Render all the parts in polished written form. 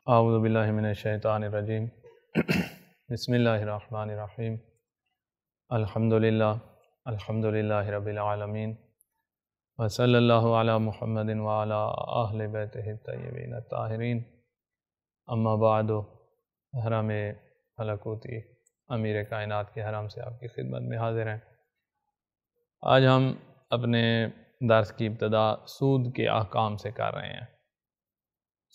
اعوذ باللہ من الشیطان الرجیم بسم اللہ الرحمن الرحیم الحمدللہ رب العالمین وصلی اللہ علی محمد وعلی اہل بیتہ الطیبین الطاہرین اما بعد حرم ملکوتی امیر کائنات کے حرم سے آپ کی خدمت میں حاضر ہیں۔ آج ہم اپنے درس کی ابتدا سود کے احکام سے کر رہے ہیں۔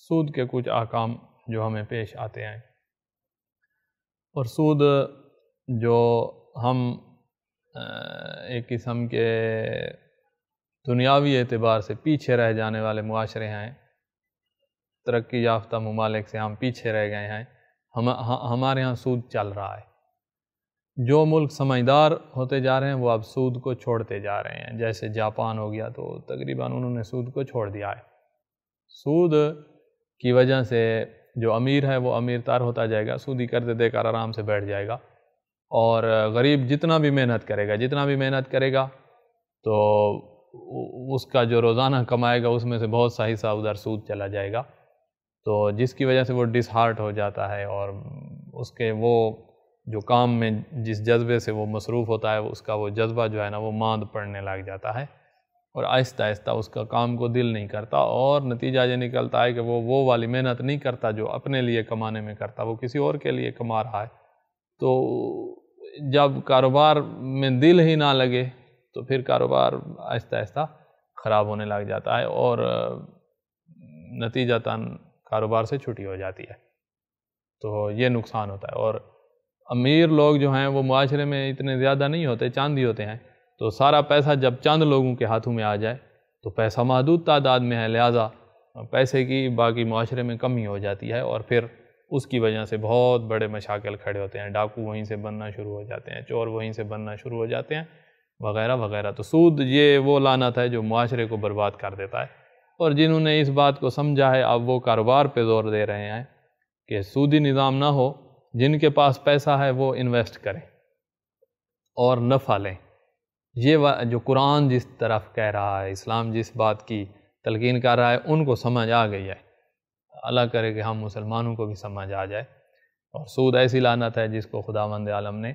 سود کے کچھ احکام جو ہمیں پیش آتے ہیں، اور سود جو ہم ایک قسم کے دنیاوی اعتبار سے پیچھے رہ جانے والے معاشرے ہیں، ترقی یافتہ ممالک سے ہم پیچھے رہ گئے ہیں، ہمارے ہاں سود چل رہا ہے۔ جو ملک سمجھدار ہوتے جا رہے ہیں وہ اب سود کو چھوڑتے جا رہے ہیں، جیسے جاپان ہو گیا تو تقریباً انہوں نے سود کو چھوڑ دیا ہے۔ سود کی وجہ سے جو امیر ہے وہ امیر تر ہوتا جائے گا، سودی قرض دے کر آرام سے بیٹھ جائے گا، اور غریب جتنا بھی محنت کرے گا تو اس کا جو روزانہ کمائے گا اس میں سے بہت سا حصہ ادھر سود چلا جائے گا، تو جس کی وجہ سے وہ ڈس ہارٹ ہو جاتا ہے، اور اس کے وہ جو کام میں جس جذبے سے وہ مصروف ہوتا ہے اس کا وہ جذبہ جو ہے نا وہ ماند پڑنے لگ جاتا ہے، اور آہستہ آہستہ اس کا کام کو دل نہیں کرتا، اور نتیجہ یہ نکلتا ہے کہ وہ والی محنت نہیں کرتا جو اپنے لیے کمانے میں کرتا، وہ کسی اور کے لیے کما رہا ہے۔ تو جب کاروبار میں دل ہی نہ لگے تو پھر کاروبار آہستہ آہستہ خراب ہونے لگ جاتا ہے، اور نتیجتاً کاروبار سے چھٹی ہو جاتی ہے، تو یہ نقصان ہوتا ہے۔ اور امیر لوگ جو ہیں وہ معاشرے میں اتنے زیادہ نہیں ہوتے، چاند ہی ہوتے ہیں، تو سارا پیسہ جب چند لوگوں کے ہاتھوں میں آ جائے تو پیسہ محدود تعداد میں ہے، لہٰذا پیسے کی باقی معاشرے میں کمی ہو جاتی ہے، اور پھر اس کی وجہ سے بہت بڑے مشاکل کھڑے ہوتے ہیں، ڈاکو وہیں سے بننا شروع ہو جاتے ہیں، چور وہیں سے بننا شروع ہو جاتے ہیں، وغیرہ وغیرہ۔ تو سود یہ وہ لعنت ہے جو معاشرے کو برباد کر دیتا ہے، اور جنہوں نے اس بات کو سمجھا ہے اب وہ کاروبار پہ زور دے رہے ہیں کہ سودی نظام نہ ہو، جن کے پاس پیسہ ہے وہ انویسٹ کریں اور نفع لیں۔ یہ جو قرآن جس طرف کہہ رہا ہے، اسلام جس بات کی تلقین کر رہا ہے، ان کو سمجھ آ گئی ہے۔ اللہ کرے کہ ہم مسلمانوں کو بھی سمجھ آ جائے۔ اور سود ایسی لعنت ہے جس کو خداوند عالم نے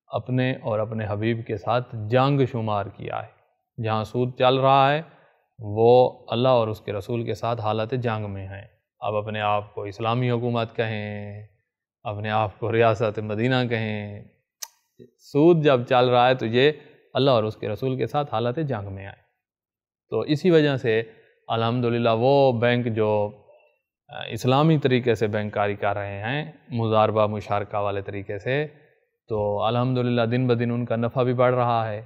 اپنے اور اپنے حبیب کے ساتھ جنگ شمار کیا ہے۔ جہاں سود چل رہا ہے وہ اللہ اور اس کے رسول کے ساتھ حالت جنگ میں ہیں۔ اب اپنے آپ کو اسلامی حکومت کہیں، اپنے آپ کو ریاست مدینہ کہیں، سود جب چل رہا ہے تو یہ اللہ اور اس کے رسول کے ساتھ حالت جنگ میں آئے۔ تو اسی وجہ سے الحمدللہ وہ بینک جو اسلامی طریقے سے بینک کاری کر رہے ہیں، مضاربہ مشارکہ والے طریقے سے، تو الحمدللہ دن بدن ان کا نفع بھی بڑھ رہا ہے،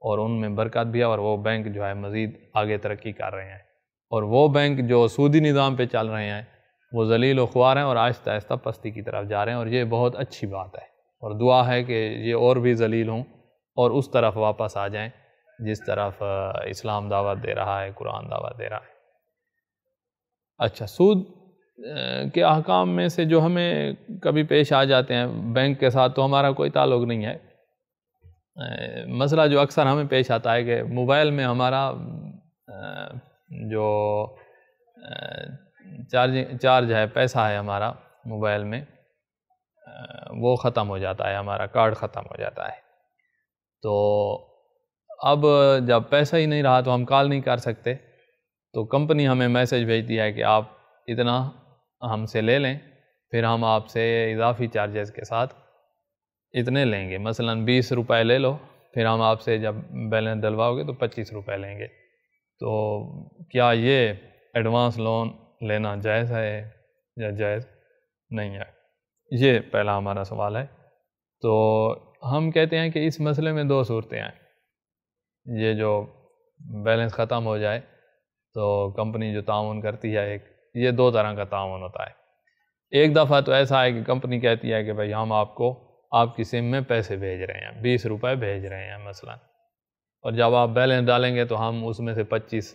اور ان میں برکت بھی ہے، اور وہ بینک جو ہے مزید آگے ترقی کر رہے ہیں۔ اور وہ بینک جو سودی نظام پہ چل رہے ہیں وہ ذلیل و خوار ہیں، اور آہستہ آہستہ پستی کی طرف جا رہے ہیں، اور یہ بہت اچھی بات ہے، اور دعا ہے کہ یہ اور بھی ذلیل ہوں اور اس طرف واپس آ جائیں جس طرف اسلام دعوت دے رہا ہے، قرآن دعوت دے رہا ہے۔ اچھا، سود کے احکام میں سے جو ہمیں کبھی پیش آ جاتے ہیں، بینک کے ساتھ تو ہمارا کوئی تعلق نہیں ہے۔ مسئلہ جو اکثر ہمیں پیش آتا ہے کہ موبائل میں ہمارا جو چارج ہے، پیسہ ہے ہمارا موبائل میں، وہ ختم ہو جاتا ہے، ہمارا کارڈ ختم ہو جاتا ہے۔ تو اب جب پیسہ ہی نہیں رہا تو ہم کال نہیں کر سکتے، تو کمپنی ہمیں میسج بھیجتی ہے کہ آپ اتنا ہم سے لے لیں، پھر ہم آپ سے اضافی چارجز کے ساتھ اتنے لیں گے، مثلاً 20 روپے لے لو، پھر ہم آپ سے جب بیلنس ڈلواؤ گے تو 25 روپے لیں گے۔ تو کیا یہ ایڈوانس لون لینا جائز ہے یا جائز نہیں ہے؟ یہ پہلا ہمارا سوال ہے۔ تو ہم کہتے ہیں کہ اس مسئلے میں دو صورتیں ہیں۔ یہ جو بیلنس ختم ہو جائے تو کمپنی جو تعاون کرتی ہے، یہ دو طرح کا تعاون ہوتا ہے۔ ایک دفعہ تو ایسا ہے کہ کمپنی کہتی ہے کہ بھائی ہم آپ کو آپ کی سم میں پیسے بھیج رہے ہیں، 20 روپے بھیج رہے ہیں مثلا، اور جب آپ بیلنس ڈالیں گے تو ہم اس میں سے 25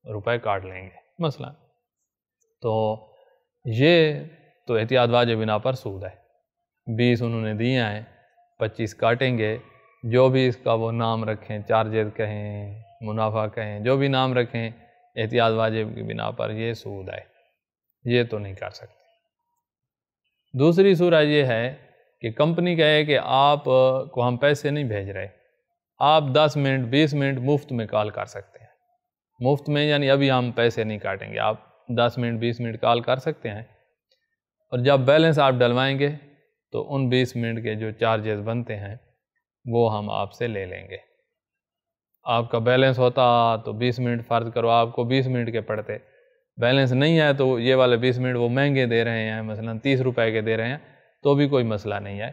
روپے کاٹ لیں گے مثلا۔ تو یہ تو احتیاط واجب بنا پر سود ہے۔ 20 انہوں نے دیے ہیں، 25 کاٹیں گے، جو بھی اس کا وہ نام رکھیں، چارجز کہیں، منافع کہیں، جو بھی نام رکھیں، احتیاط واجب کی بنا پر یہ سود ہے، یہ تو نہیں کر سکتے۔ دوسری صورت یہ ہے کہ کمپنی کہے کہ آپ کو ہم پیسے نہیں بھیج رہے، آپ 10 منٹ 20 منٹ مفت میں کال کر سکتے ہیں، مفت میں یعنی ابھی ہم پیسے نہیں کاٹیں گے، آپ 10 منٹ 20 منٹ کال کر سکتے ہیں، اور جب بیلنس آپ ڈلوائیں گے تو ان 20 منٹ کے جو چارجز بنتے ہیں وہ ہم آپ سے لے لیں گے۔ آپ کا بیلنس ہوتا تو 20 منٹ فرض کرو آپ کو 20 منٹ کے پڑتے، بیلنس نہیں ہے تو یہ والے 20 منٹ وہ مہنگے دے رہے ہیں، مثلا 30 روپے کے دے رہے ہیں تو بھی کوئی مسئلہ نہیں ہے،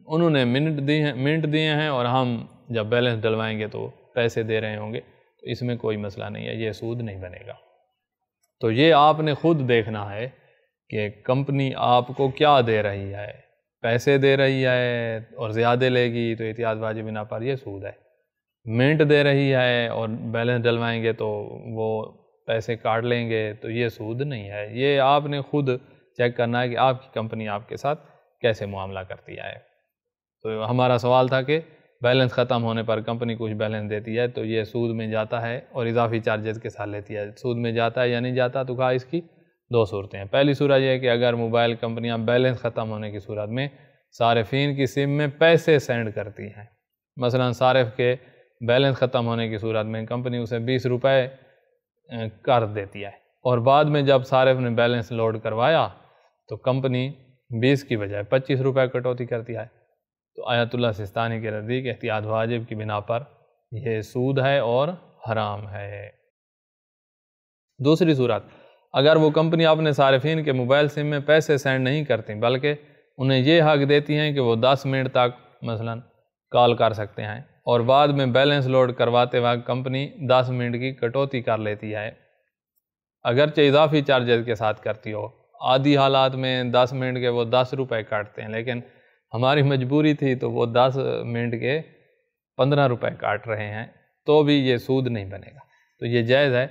انہوں نے منٹ دیے ہیں اور ہم جب بیلنس ڈلوائیں گے تو پیسے دے رہے ہوں گے، تو اس میں کوئی مسئلہ نہیں ہے، یہ سود نہیں بنے گا۔ تو یہ آپ نے خود دیکھنا ہے کہ کمپنی آپ کو کیا دے رہی ہے، پیسے دے رہی ہے اور زیادہ لے گی تو احتیاط واجب بنا پر یہ سود ہے، منٹ دے رہی ہے اور بیلنس ڈلوائیں گے تو وہ پیسے کاٹ لیں گے تو یہ سود نہیں ہے۔ یہ آپ نے خود چیک کرنا ہے کہ آپ کی کمپنی آپ کے ساتھ کیسے معاملہ کرتی ہے۔ تو ہمارا سوال تھا کہ بیلنس ختم ہونے پر کمپنی کچھ بیلنس دیتی ہے تو یہ سود میں جاتا ہے اور اضافی چارجز کے ساتھ لیتی ہے، سود میں جاتا ہے یا نہیں جاتا؟ تو کہا اس کی دو صورتیں ہیں۔ پہلی صورت یہ ہے کہ اگر موبائل کمپنیاں بیلنس ختم ہونے کی صورت میں صارفین کی سم میں پیسے سینڈ کرتی ہیں، مثلا صارف کے بیلنس ختم ہونے کی صورت میں کمپنی اسے 20 روپے کر دیتی ہے اور بعد میں جب صارف نے بیلنس لوڈ کروایا تو کمپنی 20 کی بجائے 25 روپے کٹوتی کرتی ہے، تو آیت اللہ سستانی کے نزدیک احتیاط واجب کی بنا پر یہ سود ہے اور حرام ہے۔ دوسری صورت، اگر وہ کمپنی اپنے صارفین کے موبائل سم میں پیسے سینڈ نہیں کرتی بلکہ انہیں یہ حق دیتی ہیں کہ وہ 10 منٹ تک مثلا کال کر سکتے ہیں اور بعد میں بیلنس لوڈ کرواتے وقت کمپنی 10 منٹ کی کٹوتی کر لیتی ہے، اگرچہ اضافی چارجز کے ساتھ کرتی ہو، عادی حالات میں 10 منٹ کے وہ 10 روپے کاٹتے ہیں، لیکن ہماری مجبوری تھی تو وہ 10 منٹ کے 15 روپے کاٹ رہے ہیں، تو بھی یہ سود نہیں بنے گا، تو یہ جائز ہے۔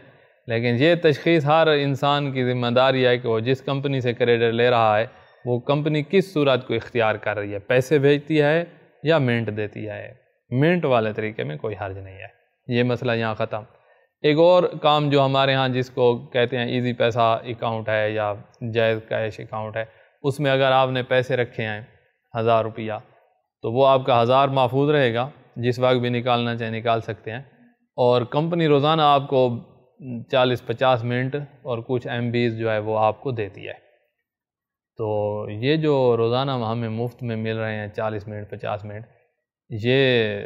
لیکن یہ تشخیص ہر انسان کی ذمہ داری ہے کہ وہ جس کمپنی سے کریڈٹ لے رہا ہے وہ کمپنی کس صورت کو اختیار کر رہی ہے، پیسے بھیجتی ہے یا منٹ دیتی ہے، منٹ والے طریقے میں کوئی حرج نہیں ہے۔ یہ مسئلہ یہاں ختم۔ ایک اور کام جو ہمارے ہاں جس کو کہتے ہیں ایزی پیسہ اکاؤنٹ ہے یا جائز کیش اکاؤنٹ ہے، اس میں اگر آپ نے پیسے رکھے ہیں 1000 روپیہ تو وہ آپ کا 1000 محفوظ رہے گا، جس وقت بھی نکالنا چاہے نکال سکتے ہیں، اور کمپنی روزانہ آپ کو 40-50 منٹ اور کچھ MBs جو ہے وہ آپ کو دیتی ہے۔ تو یہ جو روزانہ ہمیں مفت میں مل رہے ہیں 40 منٹ 50 منٹ، یہ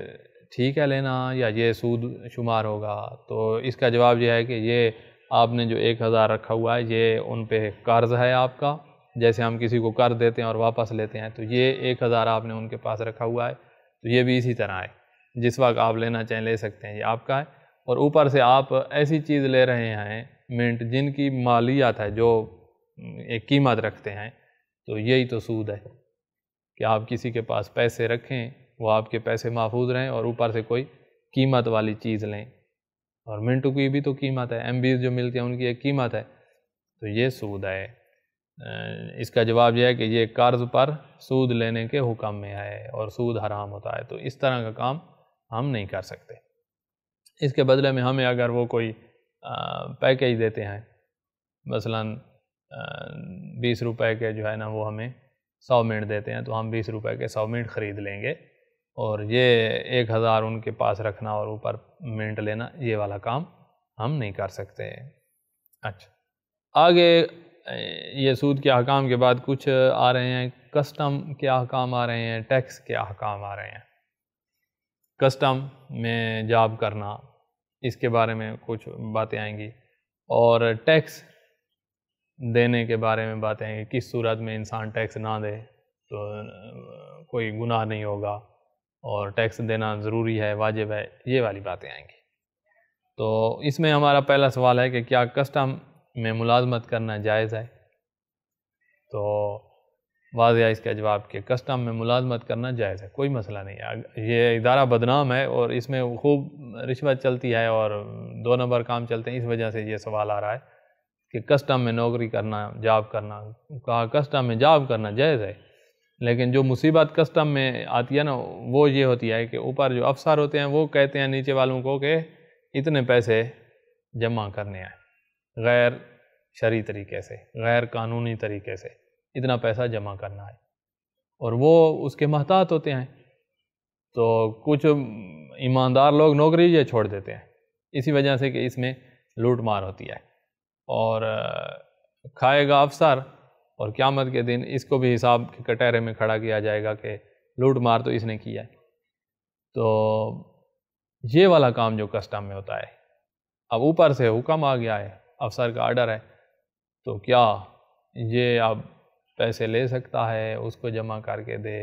ٹھیک ہے لینا یا یہ سود شمار ہوگا؟ تو اس کا جواب یہ ہے کہ یہ آپ نے جو 1000 رکھا ہوا ہے یہ ان پہ قرض ہے آپ کا، جیسے ہم کسی کو قرض دیتے ہیں اور واپس لیتے ہیں، تو یہ 1000 آپ نے ان کے پاس رکھا ہوا ہے، تو یہ بھی اسی طرح ہے، جس وقت آپ لینا چاہیں لے سکتے ہیں، یہ آپ کا ہے، اور اوپر سے آپ ایسی چیز لے رہے ہیں منٹ جن کی مالیات ہے، جو ایک قیمت رکھتے ہیں، تو یہی تو سود ہے کہ آپ کسی کے پاس پیسے رکھیں، وہ آپ کے پیسے محفوظ رہیں اور اوپر سے کوئی قیمت والی چیز لیں، اور منٹوں کی بھی تو قیمت ہے، MBs جو ملتے ہیں ان کی ایک قیمت ہے، تو یہ سود ہے۔ اس کا جواب یہ ہے کہ یہ قرض پر سود لینے کے حکم میں ہے اور سود حرام ہوتا ہے، تو اس طرح کا کام ہم نہیں کر سکتے۔ اس کے بدلے میں ہمیں اگر وہ کوئی پیکیج دیتے ہیں، مثلا 20 روپے کے جو ہے نا وہ ہمیں 100 منٹ دیتے ہیں، تو ہم 20 روپے کے 100 منٹ خرید لیں گے، اور یہ 1000 ان کے پاس رکھنا اور اوپر منٹ لینا، یہ والا کام ہم نہیں کر سکتے۔ اچھا، آگے یہ سود کے احکام کے بعد کچھ آ رہے ہیں کسٹم کے احکام آ رہے ہیں، ٹیکس کے احکام آ رہے ہیں۔ کسٹم میں جاب کرنا، اس کے بارے میں کچھ باتیں آئیں گی، اور ٹیکس دینے کے بارے میں باتیں آئیں گی، کس صورت میں انسان ٹیکس نہ دے تو کوئی گناہ نہیں ہوگا، اور ٹیکس دینا ضروری ہے، واجب ہے، یہ والی باتیں آئیں گی۔ تو اس میں ہمارا پہلا سوال ہے کہ کیا کسٹم میں ملازمت کرنا جائز ہے؟ تو واضح ہے اس کا جواب کہ کسٹم میں ملازمت کرنا جائز ہے، کوئی مسئلہ نہیں ہے۔ یہ ادارہ بدنام ہے اور اس میں خوب رشوت چلتی ہے اور 2 نمبر کام چلتے ہیں، اس وجہ سے یہ سوال آ رہا ہے کہ کسٹم میں نوکری کرنا، جاب کرنا۔ کہا کسٹم میں جاب کرنا جائز ہے، لیکن جو مصیبت کسٹم میں آتی ہے نا وہ یہ ہوتی ہے کہ اوپر جو افسر ہوتے ہیں وہ کہتے ہیں نیچے والوں کو کہ اتنے پیسے جمع کرنے ہیں غیر شرعی طریقے سے، غیر قانونی طریقے سے، اتنا پیسہ جمع کرنا ہے، اور وہ اس کے محتاط ہوتے ہیں، تو کچھ ایماندار لوگ نوکری یہ چھوڑ دیتے ہیں اسی وجہ سے کہ اس میں لوٹ مار ہوتی ہے، اور کھائے گا افسر، اور قیامت کے دن اس کو بھی حساب کے کٹہرے میں کھڑا کیا جائے گا کہ لوٹ مار تو اس نے کیا ہے۔ تو یہ والا کام جو کسٹم میں ہوتا ہے، اب اوپر سے حکم آ گیا ہے، افسر کا آرڈر ہے، تو کیا یہ اب پیسے لے سکتا ہے، اس کو جمع کر کے دے،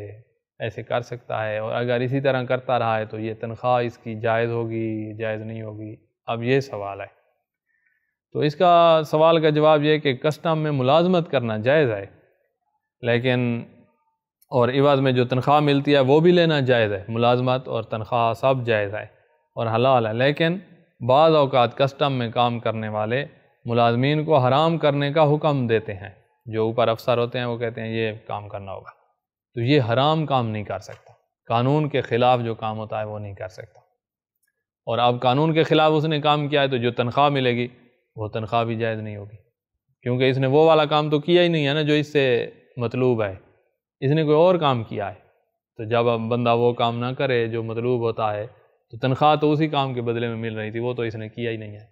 ایسے کر سکتا ہے، اور اگر اسی طرح کرتا رہا ہے تو یہ تنخواہ اس کی جائز ہوگی جائز نہیں ہوگی؟ اب یہ سوال ہے۔ تو اس کا سوال کا جواب یہ کہ کسٹم میں ملازمت کرنا جائز ہے، لیکن اور عوض میں جو تنخواہ ملتی ہے وہ بھی لینا جائز ہے، ملازمت اور تنخواہ سب جائز ہے اور حلال ہے، لیکن بعض اوقات کسٹم میں کام کرنے والے ملازمین کو حرام کرنے کا حکم دیتے ہیں، جو اوپر افسر ہوتے ہیں وہ کہتے ہیں یہ کام کرنا ہوگا، تو یہ حرام کام نہیں کر سکتا، قانون کے خلاف جو کام ہوتا ہے وہ نہیں کر سکتا، اور اب قانون کے خلاف اس نے کام کیا ہے تو جو تنخواہ ملے گی وہ تنخواہ بھی جائز نہیں ہوگی، کیونکہ اس نے وہ والا کام تو کیا ہی نہیں ہے نا جو اس سے مطلوب ہے، اس نے کوئی اور کام کیا ہے، تو جب اب بندہ وہ کام نہ کرے جو مطلوب ہوتا ہے تو تنخواہ تو اسی کام کے بدلے میں مل رہی تھی، وہ تو اس نے کیا ہی نہیں ہے،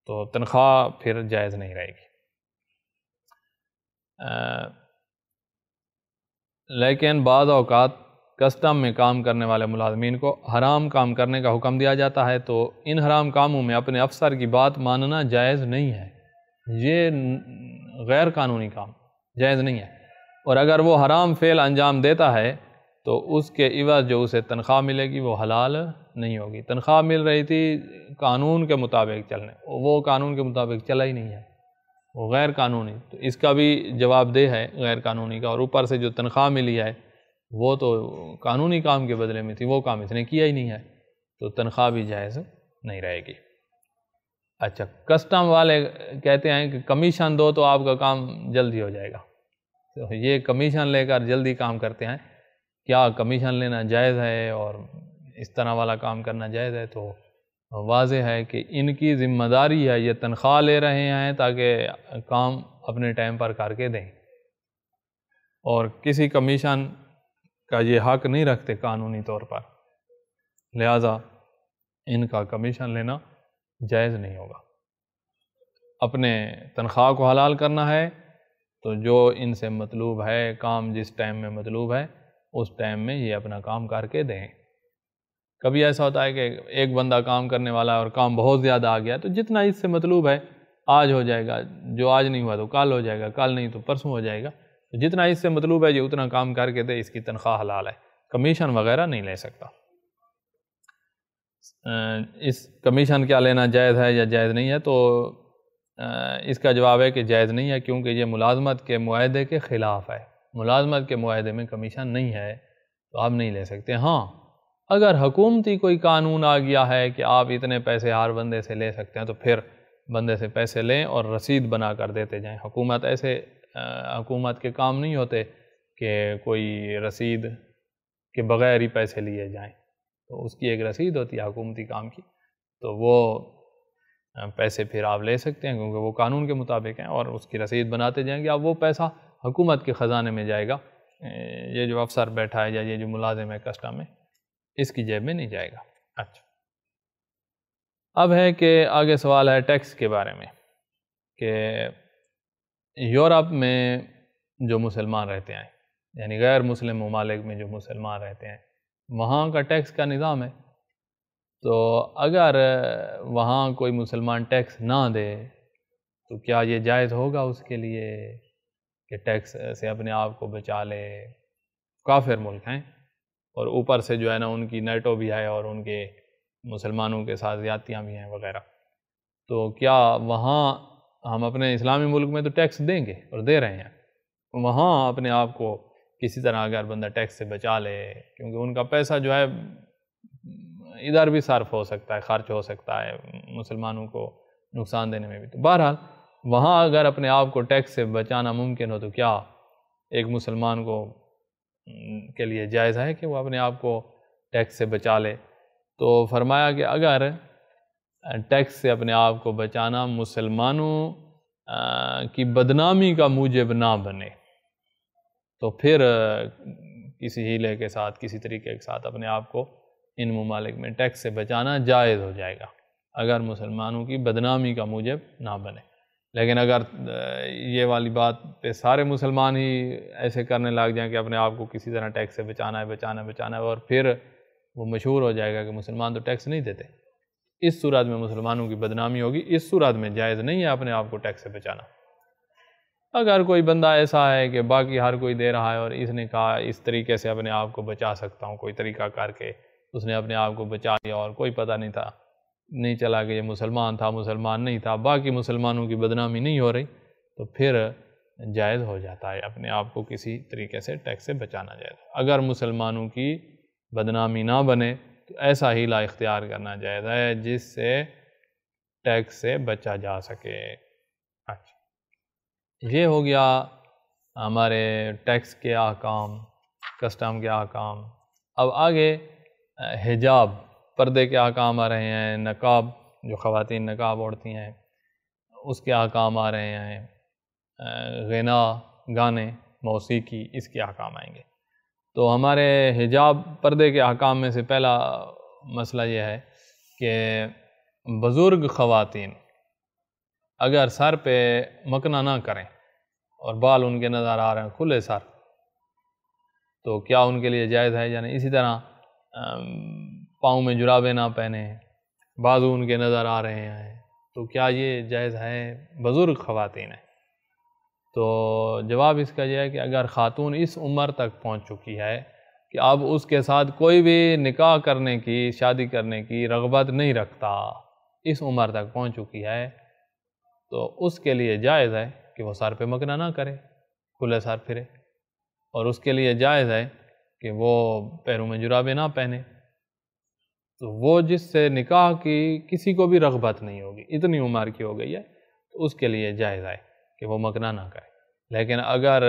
تو تنخواہ پھر جائز نہیں رہے گی۔ لیکن بعض اوقات کسٹم میں کام کرنے والے ملازمین کو حرام کام کرنے کا حکم دیا جاتا ہے، تو ان حرام کاموں میں اپنے افسر کی بات ماننا جائز نہیں ہے، یہ غیر قانونی کام جائز نہیں ہے، اور اگر وہ حرام فعل انجام دیتا ہے تو اس کے عوض جو اسے تنخواہ ملے گی وہ حلال نہیں ہوگی۔ تنخواہ مل رہی تھی قانون کے مطابق چلنے، وہ قانون کے مطابق چلا ہی نہیں ہے، وہ غیر قانونی، تو اس کا بھی جواب دہ ہے غیر قانونی کا، اور اوپر سے جو تنخواہ ملی ہے وہ تو قانونی کام کے بدلے میں تھی، وہ کام اس نے کیا ہی نہیں ہے، تو تنخواہ بھی جائز نہیں رہے گی۔ اچھا، کسٹم والے کہتے ہیں کہ کمیشن دو تو آپ کا کام جلدی ہو جائے گا، تو یہ کمیشن لے کر جلدی کام کرتے ہیں، کیا کمیشن لینا جائز ہے اور اس طرح والا کام کرنا جائز ہے؟ تو واضح ہے کہ ان کی ذمہ داری ہے، یہ تنخواہ لے رہے ہیں تاکہ کام اپنے ٹائم پر کر کے دیں، اور کسی کمیشن کا یہ حق نہیں رکھتے قانونی طور پر، لہذا ان کا کمیشن لینا جائز نہیں ہوگا۔ اپنے تنخواہ کو حلال کرنا ہے تو جو ان سے مطلوب ہے، کام جس ٹائم میں مطلوب ہے اس ٹائم میں یہ اپنا کام کر کے دیں۔ کبھی ایسا ہوتا ہے کہ ایک بندہ کام کرنے والا ہے اور کام بہت زیادہ آ گیا، تو جتنا اس سے مطلوب ہے آج ہو جائے گا، جو آج نہیں ہوا تو کل ہو جائے گا، کل نہیں تو پرسوں ہو جائے گا، تو جتنا اس سے مطلوب ہے یہ اتنا کام کر کے دے، اس کی تنخواہ حلال ہے، کمیشن وغیرہ نہیں لے سکتا۔ اس کمیشن کیا لینا جائز ہے یا جائز نہیں ہے؟ تو اس کا جواب ہے کہ جائز نہیں ہے، کیونکہ یہ ملازمت کے معاہدے کے خلاف ہے، ملازمت کے معاہدے میں کمیشن نہیں ہے تو آپ نہیں لے سکتے۔ ہاں، اگر حکومتی کوئی قانون آ گیا ہے کہ آپ اتنے پیسے ہر بندے سے لے سکتے ہیں تو پھر بندے سے پیسے لیں اور رسید بنا کر دیتے جائیں۔ حکومت کے کام نہیں ہوتے کہ کوئی رسید کے بغیر ہی پیسے لیے جائیں، تو اس کی ایک رسید ہوتی ہے حکومتی کام کی، تو وہ پیسے پھر آپ لے سکتے ہیں کیونکہ وہ قانون کے مطابق ہیں، اور اس کی رسید بناتے جائیں گے، اب وہ پیسہ حکومت کے خزانے میں جائے گا، یہ جو افسر بیٹھا ہے یا یہ جو ملازم ہے کسٹم میں، اس کی جیب میں نہیں جائے گا۔ اچھا، اب ہے کہ آگے سوال ہے ٹیکس کے بارے میں، کہ یورپ میں جو مسلمان رہتے ہیں، یعنی غیر مسلم ممالک میں جو مسلمان رہتے ہیں، وہاں کا ٹیکس کا نظام ہے، تو اگر وہاں کوئی مسلمان ٹیکس نہ دے تو کیا یہ جائز ہوگا اس کے لیے کہ ٹیکس سے اپنے آپ کو بچا لے؟ کافر ملک ہیں اور اوپر سے جو ہے نا ان کی نیٹو بھی ہے اور ان کے مسلمانوں کے ساتھ زیادتیاں بھی ہیں وغیرہ، تو کیا وہاں ہم اپنے اسلامی ملک میں تو ٹیکس دیں گے اور دے رہے ہیں، وہاں اپنے آپ کو کسی طرح اگر بندہ ٹیکس سے بچا لے، کیونکہ ان کا پیسہ جو ہے ادھر بھی صرف ہو سکتا ہے، خرچ ہو سکتا ہے مسلمانوں کو نقصان دینے میں بھی، تو بہرحال وہاں اگر اپنے آپ کو ٹیکس سے بچانا ممکن ہو تو کیا ایک مسلمان کو کے لیے جائز ہے کہ وہ اپنے آپ کو ٹیکس سے بچا لے؟ تو فرمایا کہ اگر ٹیکس سے اپنے آپ کو بچانا مسلمانوں کی بدنامی کا موجب نہ بنے، تو پھر کسی ہیلے کے ساتھ کسی طریقے کے ساتھ اپنے آپ کو ان ممالک میں ٹیکس سے بچانا جائز ہو جائے گا، اگر مسلمانوں کی بدنامی کا موجب نہ بنے۔ لیکن اگر یہ والی بات پہ سارے مسلمان ہی ایسے کرنے لگ جائیں کہ اپنے آپ کو کسی طرح ٹیکس سے بچانا ہے اور پھر وہ مشہور ہو جائے گا کہ مسلمان تو ٹیکس نہیں دیتے، اس صورت میں مسلمانوں کی بدنامی ہوگی، اس صورت میں جائز نہیں ہے اپنے آپ کو ٹیکس سے بچانا۔ اگر کوئی بندہ ایسا ہے کہ باقی ہر کوئی دے رہا ہے اور اس نے کہا اس طریقے سے اپنے آپ کو بچا سکتا ہوں، کوئی طریقہ کر کے اس نے اپنے آپ کو بچا لیا اور کوئی پتہ نہیں چلا کہ یہ مسلمان تھا مسلمان نہیں تھا، باقی مسلمانوں کی بدنامی نہیں ہو رہی، تو پھر جائز ہو جاتا ہے اپنے آپ کو کسی طریقے سے ٹیکس سے بچانا جائز۔ اگر مسلمانوں کی بدنامی نہ بنے تو ایسا ہیلہ اختیار کرنا جائز ہے جس سے ٹیکس سے بچا جا سکے۔ اچھا، یہ ہو گیا ہمارے ٹیکس کے احکام، کسٹم کے احکام۔ اب آگے حجاب، پردے کے احکام آ رہے ہیں، نقاب جو خواتین نقاب اوڑھتی ہیں اس کے احکام آ رہے ہیں، غنا گانے موسیقی اس کے احکام آئیں گے۔ تو ہمارے حجاب پردے کے احکام میں سے پہلا مسئلہ یہ ہے کہ بزرگ خواتین اگر سر پہ مکنا نہ کریں اور بال ان کے نظر آ رہے ہیں کھلے سر، تو کیا ان کے لیے جائز ہے؟ یعنی اسی طرح پاؤں میں جرابیں نہ پہنیں، بازو ان کے نظر آ رہے ہیں، تو کیا یہ جائز ہے؟ بزرگ خواتین ہیں۔ تو جواب اس کا یہ ہے کہ اگر خاتون اس عمر تک پہنچ چکی ہے کہ اب اس کے ساتھ کوئی بھی نکاح کرنے کی، شادی کرنے کی رغبت نہیں رکھتا، اس عمر تک پہنچ چکی ہے، تو اس کے لیے جائز ہے کہ وہ سر پہ مکنا نہ کرے، کھلے سر پھرے، اور اس کے لیے جائز ہے کہ وہ پیروں میں جرابیں نہ پہنے۔ تو وہ جس سے نکاح کی کسی کو بھی رغبت نہیں ہوگی، اتنی عمر کی ہو گئی ہے، تو اس کے لیے جائز ہے کہ وہ مکنا نہ کرے۔ لیکن اگر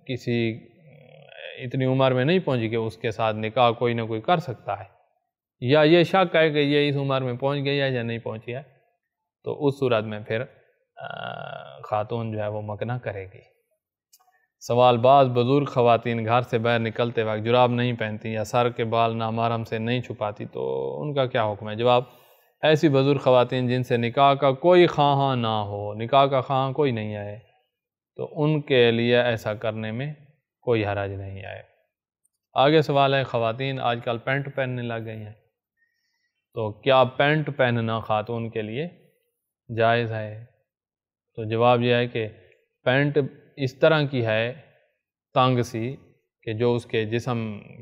کسی اتنی عمر میں نہیں پہنچی کہ اس کے ساتھ نکاح کوئی نہ کوئی کر سکتا ہے، یا یہ شک ہے کہ یہ اس عمر میں پہنچ گئی ہے یا نہیں پہنچی ہے، تو اس صورت میں پھر خاتون جو ہے وہ مکنا کرے گی۔ سوال، بعض بزرگ خواتین گھر سے باہر نکلتے وقت جراب نہیں پہنتی یا سر کے بال نامحرم سے نہیں چھپاتی، تو ان کا کیا حکم ہے؟ جواب، ایسی بزرگ خواتین جن سے نکاح کا کوئی خواہاں نہ ہو، نکاح کا خواہاں کوئی نہیں ہے، تو ان کے لیے ایسا کرنے میں کوئی حرج نہیں ہے۔ آگے سوال ہے، خواتین آج کل پینٹ پہننے لگ گئی ہیں، تو کیا پینٹ پہننا خاتون کے لیے جائز ہے؟ تو جواب یہ ہے کہ پینٹ اس طرح کی ہے تنگ سی کہ جو اس کے جسم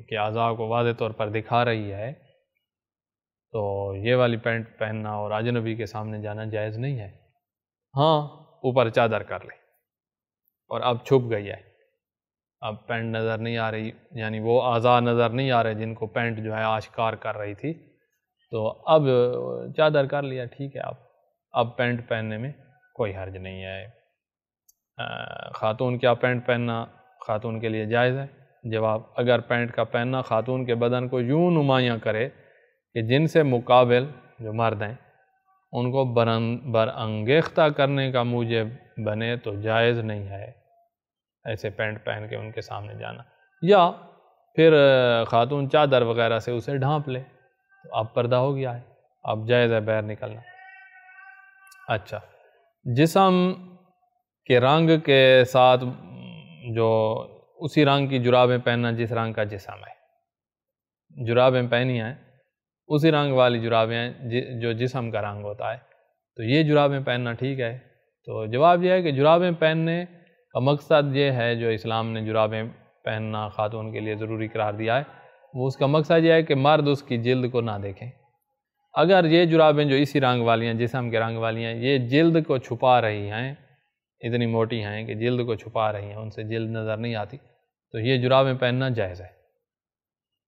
کے اعضاء کو واضح طور پر دکھا رہی ہے، تو یہ والی پینٹ پہننا اور اجنبی کے سامنے جانا جائز نہیں ہے۔ ہاں، اوپر چادر کر لے اور اب چھپ گئی ہے، اب پینٹ نظر نہیں آ رہی، یعنی وہ اعضاء نظر نہیں آ رہے جن کو پینٹ جو ہے آشکار کر رہی تھی، تو اب چادر کر لیا، ٹھیک ہے، اب پینٹ پہننے میں کوئی حرج نہیں ہے۔ خاتون کیا پینٹ پہننا خاتون کے لیے جائز ہے؟ جواب، اگر پینٹ کا پہننا خاتون کے بدن کو یوں نمایاں کرے کہ جن سے مقابل جو مرد ہیں ان کو برانگیختہ کرنے کا موجب بنے، تو جائز نہیں ہے ایسے پینٹ پہن کے ان کے سامنے جانا، یا پھر خاتون چادر وغیرہ سے اسے ڈھانپ لے، تو اب پردہ ہو گیا ہے، اب جائز ہے باہر نکلنا۔ اچھا، جسم کے رنگ کے ساتھ جو اسی رنگ کی جرابیں پہننا جس رنگ کا جسم ہے، جرابیں پہنی ہیں اسی رنگ والی جرابیں ہیں جو جسم کا رنگ ہوتا ہے، تو یہ جرابیں پہننا ٹھیک ہے؟ تو جواب یہ ہے کہ جرابیں پہننے کا مقصد یہ ہے، جو اسلام نے جرابیں پہننا خاتون کے لیے ضروری قرار دیا ہے، وہ اس کا مقصد یہ ہے کہ مرد اس کی جلد کو نہ دیکھیں۔ اگر یہ جرابیں جو اسی رنگ والی ہیں، جسم کے رنگ والی ہیں، یہ جلد کو چھپا رہی ہیں، اتنی موٹی ہیں کہ جلد کو چھپا رہی ہیں، ان سے جلد نظر نہیں آتی، تو یہ جرابیں پہننا جائز ہے۔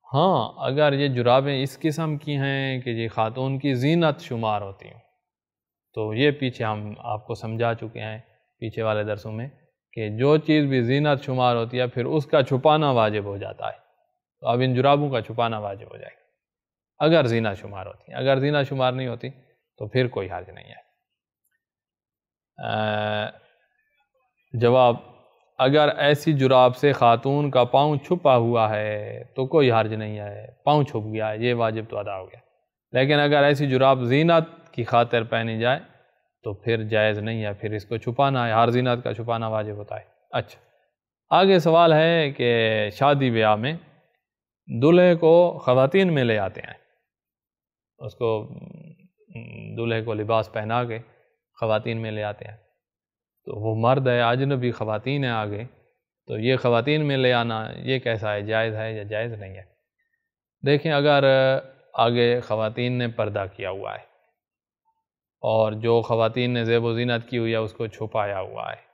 ہاں، اگر یہ جرابیں اس قسم کی ہیں کہ یہ خاتون کی زینت شمار ہوتی ہیں، تو یہ پیچھے ہم آپ کو سمجھا چکے ہیں پیچھے والے درسوں میں کہ جو چیز بھی زینت شمار ہوتی ہے پھر اس کا چھپانا واجب ہو جاتا ہے، تو اب ان جرابوں کا چھپانا واجب ہو جائے گا اگر زینت شمار ہوتی ہیں۔ اگر زینت شمار نہیں ہوتی تو پھر کوئی حرج نہیں ہے۔ جواب، اگر ایسی جراب سے خاتون کا پاؤں چھپا ہوا ہے تو کوئی حرج نہیں ہے، پاؤں چھپ گیا ہے، یہ واجب تو ادا ہو گیا۔ لیکن اگر ایسی جراب زینت کی خاطر پہنی جائے تو پھر جائز نہیں ہے، پھر اس کو چھپانا ہے، ہر زینت کا چھپانا واجب ہوتا ہے۔ اچھا، آگے سوال ہے کہ شادی بیاہ میں دلہے کو خواتین میں لے آتے ہیں، اس کو دلہے کو لباس پہنا کے خواتین میں لے آتے ہیں، تو وہ مرد ہے، اجنبی خواتین ہیں آگے، تو یہ خواتین میں لے آنا یہ کیسا ہے، جائز ہے یا جائز نہیں ہے؟ دیکھیں، اگر آگے خواتین نے پردہ کیا ہوا ہے اور جو خواتین نے زیب و زینت کی ہوئی ہے اس کو چھپایا ہوا ہے،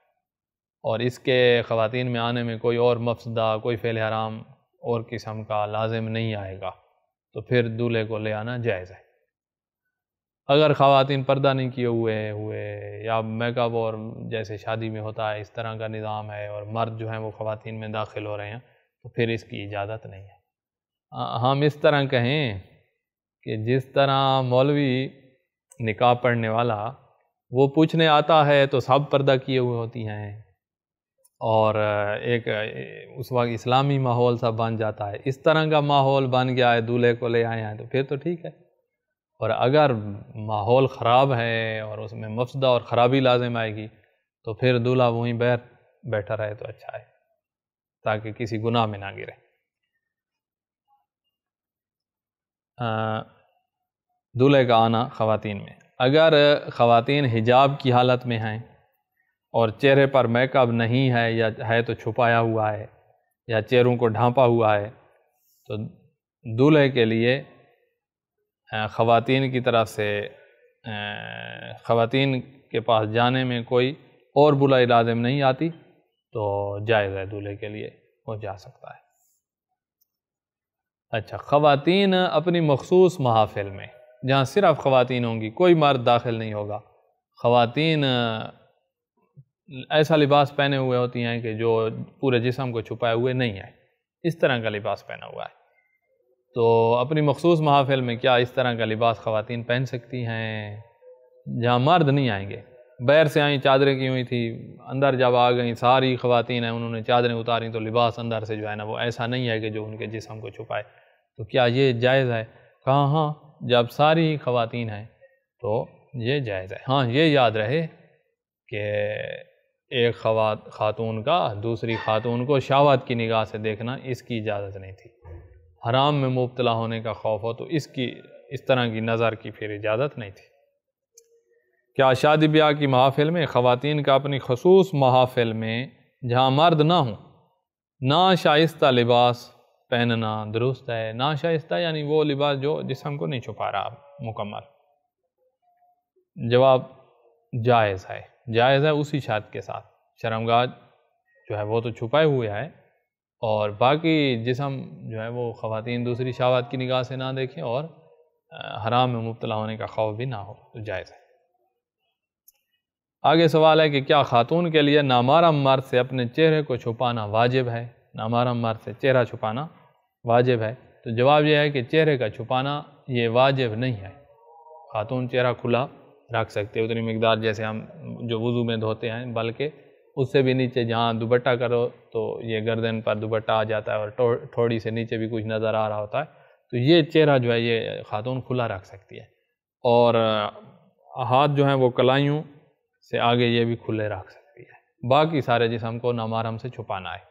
اور اس کے خواتین میں آنے میں کوئی اور مفسدہ، کوئی فعل حرام اور قسم کا لازم نہیں آئے گا، تو پھر دولہے کو لے آنا جائز ہے۔ اگر خواتین پردہ نہیں کیے ہوئے یا میک اپ اور جیسے شادی میں ہوتا ہے اس طرح کا نظام ہے اور مرد جو ہیں وہ خواتین میں داخل ہو رہے ہیں، تو پھر اس کی اجازت نہیں ہے۔ ہم اس طرح کہیں کہ جس طرح مولوی نکاح پڑھنے والا وہ پوچھنے آتا ہے تو سب پردہ کیے ہوئے ہوتی ہیں، اور ایک اس وقت اسلامی ماحول سا بن جاتا ہے، اس طرح کا ماحول بن گیا ہے، دولہے کو لے آئے ہیں تو پھر تو ٹھیک ہے۔ اور اگر ماحول خراب ہے اور اس میں مفسدہ اور خرابی لازم آئے گی تو پھر دولہا وہیں بیٹھا رہے تو اچھا ہے، تاکہ کسی گناہ میں نہ گرے۔ دولہے کا آنا خواتین میں، اگر خواتین حجاب کی حالت میں ہیں اور چہرے پر میک اپ نہیں ہے یا ہے تو چھپایا ہوا ہے یا چہروں کو ڈھانپا ہوا ہے، تو دولہے کے لیے خواتین کی طرف سے خواتین کے پاس جانے میں کوئی اور برائی لازم نہیں آتی، تو جائز ہے، دولہے کے لیے وہ جا سکتا ہے۔ اچھا، خواتین اپنی مخصوص محافل میں جہاں صرف خواتین ہوں گی، کوئی مرد داخل نہیں ہوگا، خواتین ایسا لباس پہنے ہوئے ہوتی ہیں کہ جو پورے جسم کو چھپائے ہوئے نہیں ہے، اس طرح کا لباس پہنا ہوا ہے، تو اپنی مخصوص محافل میں کیا اس طرح کا لباس خواتین پہن سکتی ہیں جہاں مرد نہیں آئیں گے؟ باہر سے آئیں، چادریں کی ہوئی تھی، اندر جب آ گئیں ساری خواتین ہیں، انہوں نے چادریں اتاریں تو لباس اندر سے جو ہے نا وہ ایسا نہیں ہے کہ جو ان کے جسم کو چھپائے، تو کیا یہ جائز ہے؟ کہا ہاں، جب ساری خواتین ہیں تو یہ جائز ہے۔ ہاں، یہ یاد رہے کہ ایک خاتون کا دوسری خاتون کو شہوت کی نگاہ سے دیکھنا اس کی اجازت نہیں تھی، حرام میں مبتلا ہونے کا خوف ہو تو اس طرح کی نظر کی پھر اجازت نہیں تھی۔ کیا شادی بیاہ کی محافل میں خواتین کا اپنی خصوص محافل میں جہاں مرد نہ ہوں ناشائستہ لباس پہننا درست ہے؟ ناشائستہ یعنی وہ لباس جو جسم کو نہیں چھپا رہا مکمل۔ جواب جائز ہے، جائز ہے اسی شرط کے ساتھ، شرمگاہ جو ہے وہ تو چھپائے ہوئے ہے اور باقی جسم جو ہے وہ خواتین دوسری شہوات کی نگاہ سے نہ دیکھیں اور حرام میں مبتلا ہونے کا خوف بھی نہ ہو، تو جائز ہے۔ آگے سوال ہے کہ کیا خاتون کے لیے نامحرم مرد سے اپنے چہرے کو چھپانا واجب ہے؟ نامحرم مرد سے چہرہ چھپانا واجب ہے؟ تو جواب یہ ہے کہ چہرے کا چھپانا یہ واجب نہیں ہے، خاتون چہرہ کھلا رکھ سکتے اتنی مقدار جیسے ہم جو وضو میں دھوتے ہیں، بلکہ اس سے بھی نیچے جہاں دوپٹہ کرو تو یہ گردن پر دوپٹہ آ جاتا ہے اور تھوڑی سے نیچے بھی کچھ نظر آ رہا ہوتا ہے، تو یہ چہرہ جو ہے یہ خاتون کھلا رکھ سکتی ہے، اور ہاتھ جو ہیں وہ کلائیوں سے آگے یہ بھی کھلے رکھ سکتی ہے، باقی سارے جسم کو نامحرم سے چھپانا ہے۔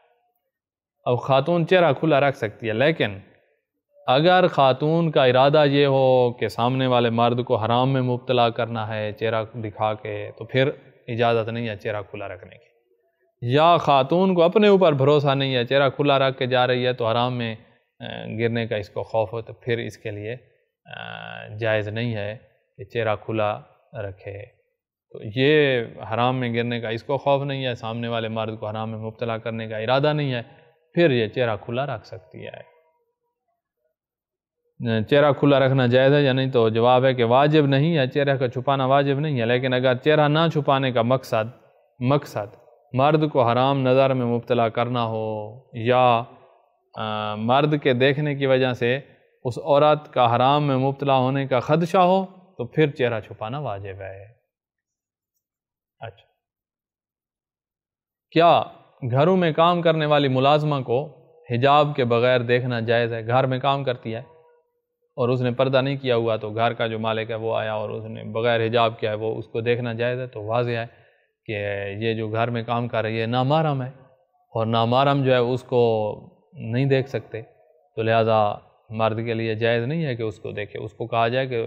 اب خاتون چہرہ کھلا رکھ سکتی ہے، لیکن اگر خاتون کا ارادہ یہ ہو کہ سامنے والے مرد کو حرام میں مبتلا کرنا ہے چہرہ دکھا کے، تو پھر اجازت نہیں ہے چہرہ کھلا رکھنے کی، یا خاتون کو اپنے اوپر بھروسہ نہیں ہے، چہرہ کھلا رکھ کے جا رہی ہے تو حرام میں گرنے کا اس کو خوف ہو، تو پھر اس کے لیے جائز نہیں ہے کہ چہرہ کھلا رکھے، تو یہ حرام میں گرنے کا اس کو خوف نہیں ہے، سامنے والے مرد کو حرام میں مبتلا کرنے کا ارادہ نہیں ہے، پھر یہ چہرہ کھلا رکھ سکتی ہے۔ چہرہ کھلا رکھنا جائز ہے یا نہیں؟ تو جواب ہے کہ واجب نہیں ہے، چہرہ کا چھپانا واجب نہیں ہے، لیکن اگر چہرہ نہ چھپانے کا مقصد مرد کو حرام نظر میں مبتلا کرنا ہو یا مرد کے دیکھنے کی وجہ سے اس عورت کا حرام میں مبتلا ہونے کا خدشہ ہو تو پھر چہرہ چھپانا واجب ہے۔ اچھا، کیا گھروں میں کام کرنے والی ملازمہ کو حجاب کے بغیر دیکھنا جائز ہے. گھر میں کام کرتی ہے اور اس نے پردہ نہیں کیا ہوا، تو گھر کا جو مالک ہے وہ آیا اور اس نے بغیر حجاب کیا ہے، وہ اس کو دیکھنا جائز ہے. تو واضح ہے کہ یہ جو گھر میں کام کر رہی ہے نامحرم ہے، اور نامحرم جو ہے اس کو نہیں دیکھ سکتے، تو لہٰذا مرد کے لیے جائز نہیں ہے کہ اس کو دیکھے. اس کو کہا جائے کہ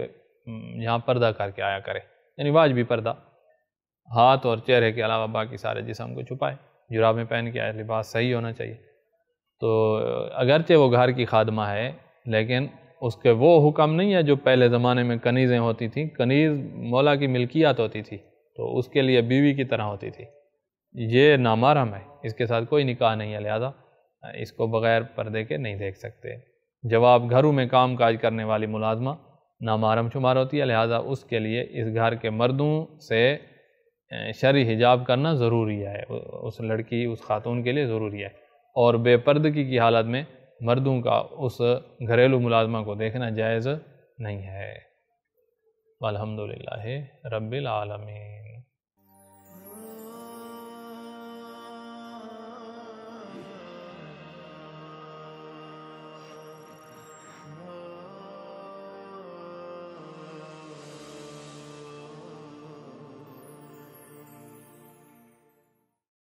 یہاں پردہ کر کے آیا کرے، یعنی واجبی پردہ، ہاتھ اور چہرے کے علاوہ باقی سارے جسم کو چھپائے. جرابیں پہن کے آئے، لباس صحیح ہونا چاہیے. تو اگرچہ وہ گھر کی خادمہ ہے، لیکن اس کے وہ حکم نہیں ہے جو پہلے زمانے میں کنیزیں ہوتی تھیں. کنیز مولا کی ملکیت ہوتی تھی، تو اس کے لیے بیوی کی طرح ہوتی تھی. یہ نامحرم ہے، اس کے ساتھ کوئی نکاح نہیں ہے، لہذا اس کو بغیر پردے کے نہیں دیکھ سکتے. جواب، گھروں میں کام کاج کرنے والی ملازمہ نامحرم شمار ہوتی ہے، لہذا اس کے لیے اس گھر کے مردوں سے شرعی حجاب کرنا ضروری ہے. اس لڑکی، اس خاتون کے لیے ضروری ہے. اور بے پردگی کی حالت میں مردوں کا اس گھریلو ملازمہ کو دیکھنا جائز نہیں ہے. والحمدللہ رب العالمین.